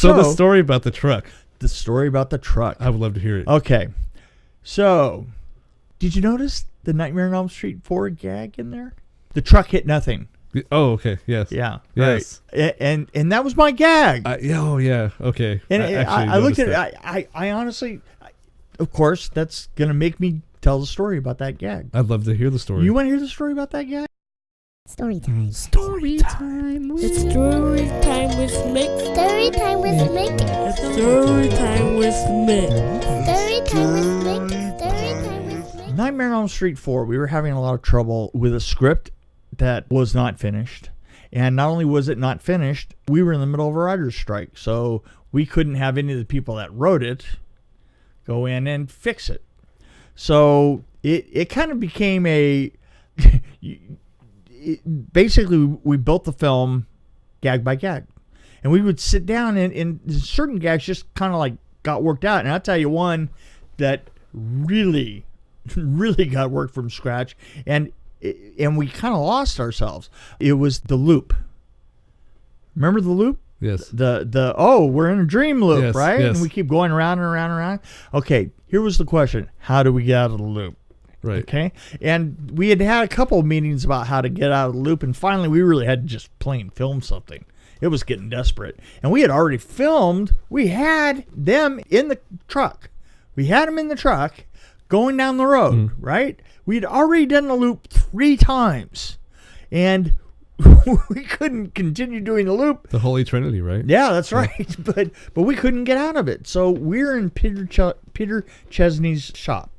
So the story about the truck. The story about the truck. I would love to hear it. Okay. So, did you notice the Nightmare on Elm Street 4 gag in there? The truck hit nothing. Oh, okay. Yes. Yeah. Yes. Right. And that was my gag. Oh, yeah. Okay. And I looked at it. I honestly, of course, that's going to make me tell the story about that gag. I'd love to hear the story. You want to hear the story about that gag? Story time. Story time. It's story time with Mick. Story time with Mick. Story time with Mick. Story time with Mick. Story time with Mick. Nightmare on Elm Street 4, we were having a lot of trouble with a script that was not finished. And not only was it not finished, we were in the middle of a writer's strike. So we couldn't have any of the people that wrote it go in and fix it. So it kind of became a... basically, we built the film gag by gag. And we would sit down and certain gags just kind of like got worked out. And I'll tell you one that really got worked from scratch. And we kind of lost ourselves. It was the loop. Remember the loop? Yes. We're in a dream loop, yes, right? Yes. And we keep going around and around and around. Okay, here was the question. How do we get out of the loop? Right. Okay. And we had a couple of meetings about how to get out of the loop. And finally, we really had to just plain film something. It was getting desperate. And we had already filmed. We had them in the truck. We had them in the truck going down the road, right? We'd already done the loop 3 times. And we couldn't continue doing the loop. The Holy Trinity, right? Yeah, that's right. Yeah. But we couldn't get out of it. So we're in Peter Chesney's shop.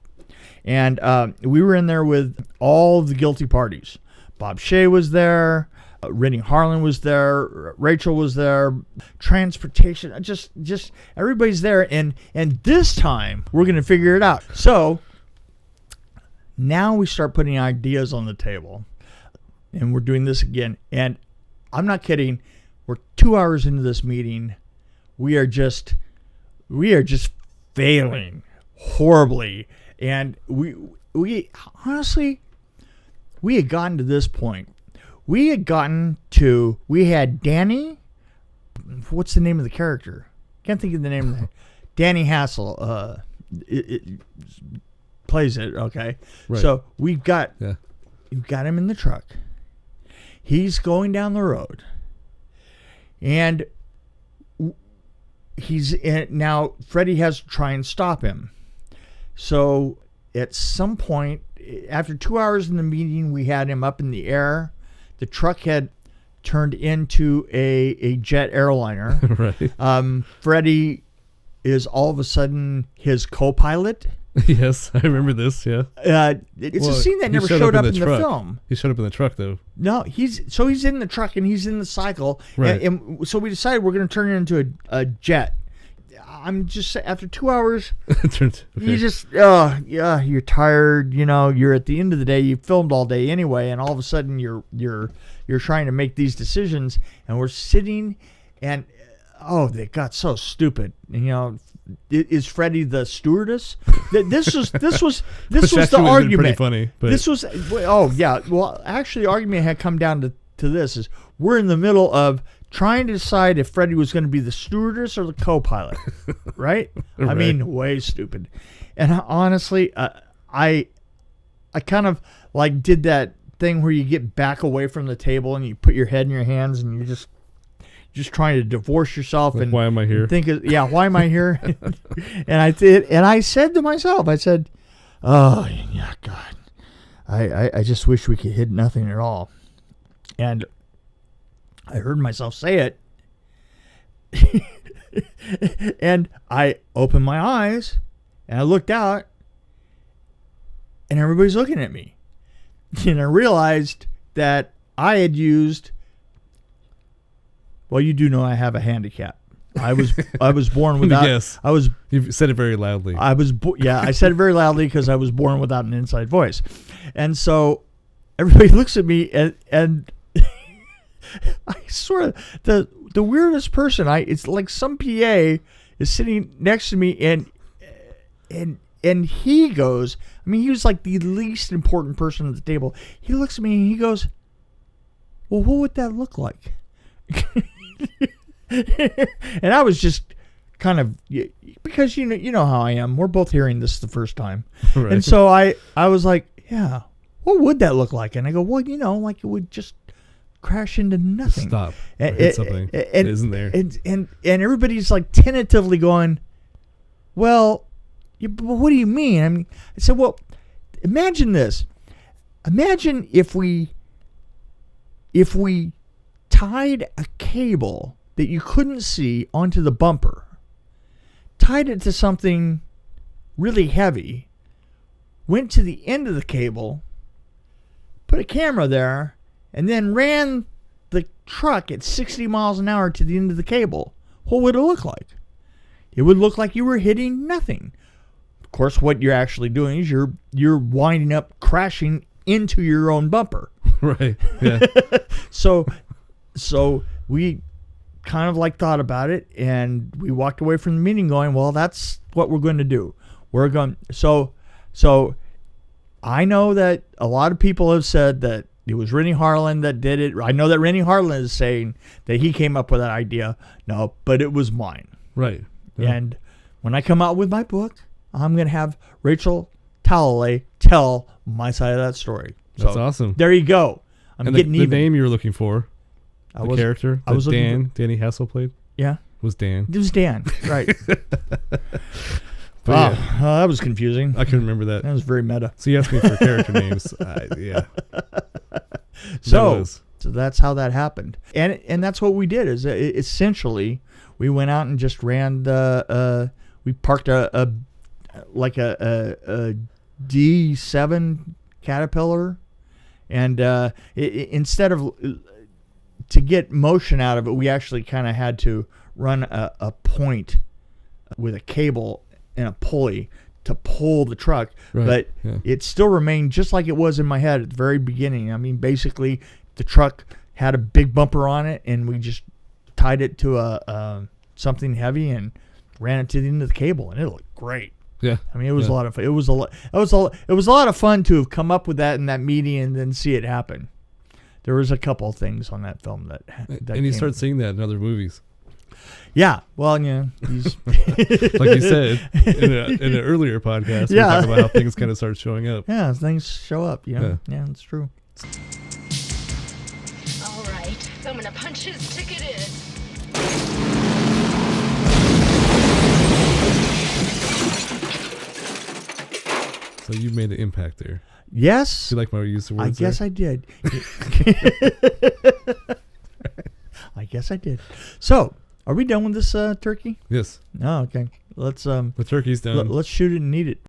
And we were in there with all the guilty parties. Bob Shea was there. Rennie Harlan was there. Rachel was there. Transportation. Just everybody's there. And this time, we're going to figure it out. So now we start putting ideas on the table. And we're doing this again. And I'm not kidding. We're 2 hours into this meeting. We are just failing horribly. And we honestly, we had gotten to this point. We had Danny, what's the name of the character? Can't think of the name of the Danny Hassel plays it, okay? Right. So we've got him in the truck. He's going down the road. And now Freddy has to try and stop him. So at some point, after 2 hours in the meeting, we had him up in the air. The truck had turned into a jet airliner. Right. Freddy is all of a sudden his co-pilot. Yes, I remember this, yeah. It's a scene that never showed up in the film. He showed up in the truck, though. No, he's in the truck and he's in the cycle. Right. And so we decided we're going to turn it into a jet. I'm just after 2 hours, you just you're tired. You know, you're at the end of the day. You filmed all day anyway, and all of a sudden you're trying to make these decisions, and we're sitting, and they got so stupid. You know, is Freddy the stewardess? This was the argument. Pretty funny. But. This was Well, actually, the argument had come down to this: is we're in the middle of trying to decide if Freddy was going to be the stewardess or the co-pilot, right? Right. I mean, way stupid. And honestly, I kind of like did that thing where you get back away from the table and you put your head in your hands and you're just trying to divorce yourself. Like, and why am I here? Why am I here? And I said to myself, oh yeah, God, I just wish we could hit nothing at all. And I heard myself say it. And I opened my eyes and I looked out and everybody's looking at me. And I realized that I had used, well, you do know I have a handicap. I was born without. Yes. You've said it very loudly. I said it very loudly because I was born without an inside voice. And so everybody looks at me and I swear, the weirdest person. It's like some PA is sitting next to me, and he goes. I mean, he was like the least important person at the table. He looks at me and he goes, "Well, what would that look like?" And I was just kind of, because you know how I am. We're both hearing this the first time. Right. And so I was like, yeah, what would that look like? And I go, well, like it would just crash into nothing. Stop. And, Hit something that isn't there. And everybody's like tentatively going, well, but what do you mean? I mean, I said, well, imagine this. Imagine if we tied a cable that you couldn't see onto the bumper, tied it to something really heavy, went to the end of the cable, put a camera there, and then ran the truck at 60 miles an hour to the end of the cable. What would it look like? It would look like you were hitting nothing. Of course, what you're actually doing is you're winding up crashing into your own bumper. Right. Yeah. So we kind of like thought about it, and we walked away from the meeting going, well, that's what we're going to do. We're going. So I know that a lot of people have said that it was Rennie Harlan that did it. I know that Rennie Harlan is saying that he came up with that idea. No, but it was mine. Right. Yeah. And when I come out with my book, I'm going to have Rachel Talalay tell my side of that story. That's awesome. There you go. I'm and getting the even. name you were looking for, the character I was that Danny Hassel played, Yeah. was Dan. It was Dan, right. But that was confusing. I couldn't remember that. That was very meta. So you asked me for character names. Yeah. So that's how that happened. And that's what we did is essentially we went out and just ran we parked a D7 Caterpillar, and instead of to get motion out of it, we actually kind of had to run a point with a cable and a pulley to pull the truck. Right, But yeah. it still remained just like it was in my head at the very beginning. I mean, basically, the truck had a big bumper on it, and we just tied it to a something heavy and ran it to the end of the cable, and it looked great. Yeah. I mean, it was a lot of fun. It was a lot of fun to have come up with that in that meeting and then see it happen. There was a couple of things on that film that And you start seeing that in other movies. Yeah, well, yeah, he's Like you said in an earlier podcast, we talk about how things kind of start showing up. Yeah, things show up. Yeah, that's true. All right, I'm gonna punch his ticket in. So you made an impact there. Yes. Do you like my use of words? I guess I did. I guess I did. So, are we done with this turkey? Yes. Oh, okay. Let's The turkey's done. let's shoot it and eat it.